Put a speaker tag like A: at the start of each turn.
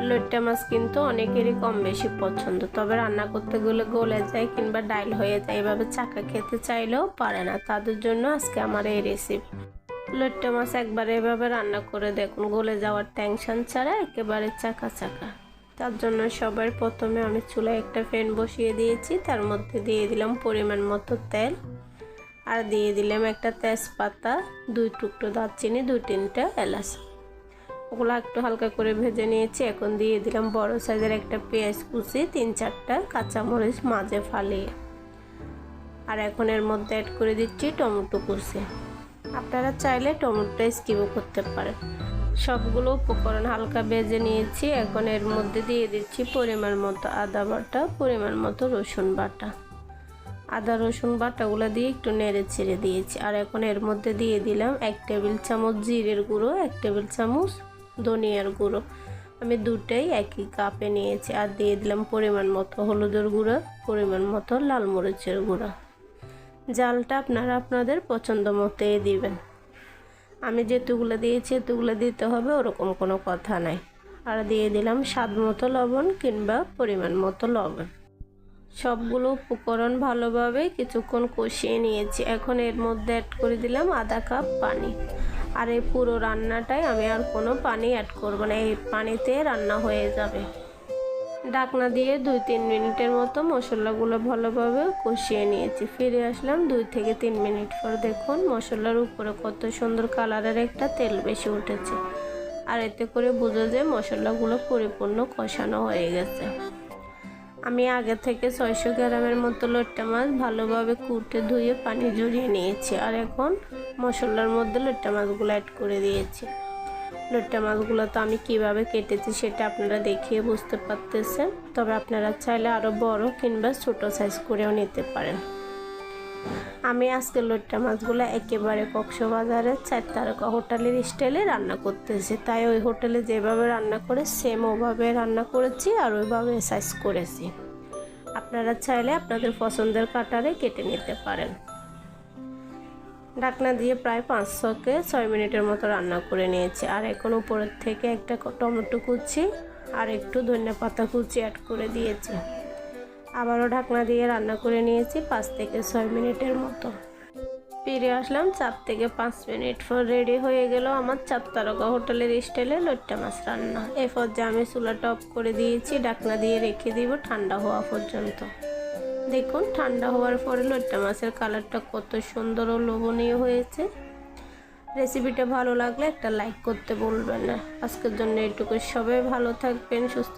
A: লইট্টা মাছ কিন্তু অনেকেরই কম বেশি পছন্দ, তবে রান্না করতে গেলে গলে যায় কিংবা ডাইল হয়ে যায়। এভাবে চাকা খেতে চাইলেও পারে না, তাদের জন্য আজকে আমার এই রেসিপি। লইট্টা মাছ একবার এভাবে রান্না করে দেখুন, গলে যাওয়ার টেনশন ছাড়া একেবারে চাকা চাকা। তার জন্য সবার প্রথমে আমি চুলায় একটা প্যান বসিয়ে দিয়েছি, তার মধ্যে দিয়ে দিলাম পরিমাণ মতো তেল, আর দিয়ে দিলাম একটা তেজপাতা, 2 টুকরো দারচিনি, 2-3টা এলাচ। ওগুলো একটু হালকা করে ভেজে নিয়েছি। এখন দিয়ে দিলাম বড় সাইজের একটা পেঁয়াজ কুচি, 3-4টা কাঁচামরিচ মাঝে ফালিয়ে। আর এখন এর মধ্যে অ্যাড করে দিচ্ছি টমেটো কুচি। আপনারা চাইলে টমেটোটা স্কিপও করতে পারেন। সবগুলো উপকরণ হালকা ভেজে নিয়েছি। এখন এর মধ্যে দিয়ে দিচ্ছি পরিমাণ মতো আদা বাটা, পরিমাণ মতো রসুন বাটা। আদা রসুন বাটাগুলো দিয়ে একটু নেড়ে ছেড়ে দিয়েছি। আর এখন এর মধ্যে দিয়ে দিলাম 1 টেবিল চামচ জিরের গুঁড়ো, 1 টেবিল চামচ ধনিয়ার গুঁড়ো। আমি দুটাই একই কাপে নিয়েছি। আর দিয়ে দিলাম পরিমাণ মতো হলুদের গুঁড়ো, পরিমাণ মতো লাল মরিচের গুঁড়ো। জালটা আপনারা আপনাদের পছন্দ মতোই দিবেন। আমি যেটুকুলো দিয়েছি এতগুলো দিতে হবে ওরকম কোনো কথা নাই। আর দিয়ে দিলাম স্বাদ মতো লবণ কিংবা পরিমাণ মতো লবণ। সবগুলো উপকরণ ভালোভাবে কিছুক্ষণ কষিয়ে নিয়েছি। এখন এর মধ্যে অ্যাড করে দিলাম আধা কাপ পানি। আর এই পুরো রান্নাটায় আমি আর কোনো পানি অ্যাড করব না, এই পানিতে রান্না হয়ে যাবে। ঢাকনা দিয়ে 2-3 মিনিটের মতো মশলাগুলো ভালোভাবে কষিয়ে নিয়েছি। ফিরে আসলাম 2 থেকে 3 মিনিট পর। দেখুন মশলার উপরে কত সুন্দর কালারের একটা তেল বেশি উঠেছে। আর এতে করে বোঝা যায় মশলাগুলো পরিপূর্ণ কষানো হয়ে গেছে। আমি আগে থেকে 600 গ্রামের মতো লইট্টা মাছ ভালোভাবে কুটে ধুয়ে পানি ঝরিয়ে নিয়েছি। আর এখন মশলার মধ্যে লইট্টা মাছগুলো অ্যাড করে দিয়েছি। লইট্টা মাছগুলো তো আমি কিভাবে কেটেছি সেটা আপনারা দেখিয়ে বুঝতে পারতেছেন, তবে আপনারা চাইলে আরও বড় কিংবা ছোট সাইজ করেও নিতে পারেন। আমি আজকে লইট্টা মাছগুলো একেবারে কক্সবাজারের 4 তারকা হোটেলের স্টাইলে রান্না করতেছি। তাই ওই হোটেলে যেভাবে রান্না করে সেম ওভাবে রান্না করেছি আর ওইভাবে সাইজ করেছি। আপনারা চাইলে আপনাদের পছন্দের কাটারে কেটে নিতে পারেন। ঢাকনা দিয়ে প্রায় 5 থেকে 6 মিনিটের মতো রান্না করে নিয়েছি। আর এখন উপরের থেকে একটা টমেটো কুচি আর একটু ধনিয়া পাতা কুচি অ্যাড করে দিয়েছি। আবারও ঢাকনা দিয়ে রান্না করে নিয়েছি 5 থেকে 6 মিনিটের মতো। ফিরে আসলাম 4 থেকে 5 মিনিট পর। রেডি হয়ে গেল আমার 4 তারকা হোটেলের স্টাইলে লইট্টা মাছ রান্না। এই পর্যায়ে আমি চুলাটা অফ করে দিয়েছি। ঢাকনা দিয়ে রেখে দিব ঠান্ডা হওয়া পর্যন্ত। দেখুন ঠান্ডা হওয়ার পরে লইট্টা মাছের কালারটা কত সুন্দর ও লোভনীয় হয়েছে। রেসিপিটা ভালো লাগলে একটা লাইক করতে ভুলবেন না। আজকের জন্য এইটুকু। সবাই ভালো থাকবেন, সুস্থ